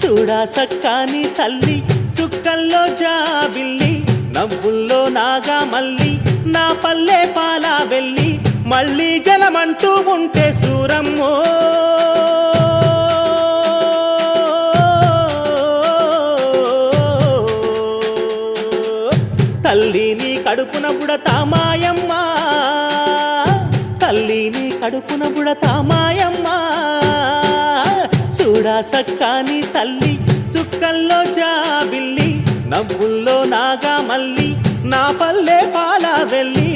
చూడా సక్కాని తల్లి సుక్కల్లో జాబిల్లి నవ్వుల్లో నాగా మల్లి నా పల్లె పాలా వెళ్ళి మళ్ళీ జలమంటూ ఉంటే సూరమ్మో తల్లిని కడుపున బుడతా మాయమ్మ తల్లిని కడుపున బుడతా మాయమ్మ చూడా సక్కాని తల్లి సుక్కల్లో జాబిల్లి నవ్వుల్లో నాగా మల్లి నా పల్లె పాలా వెళ్ళి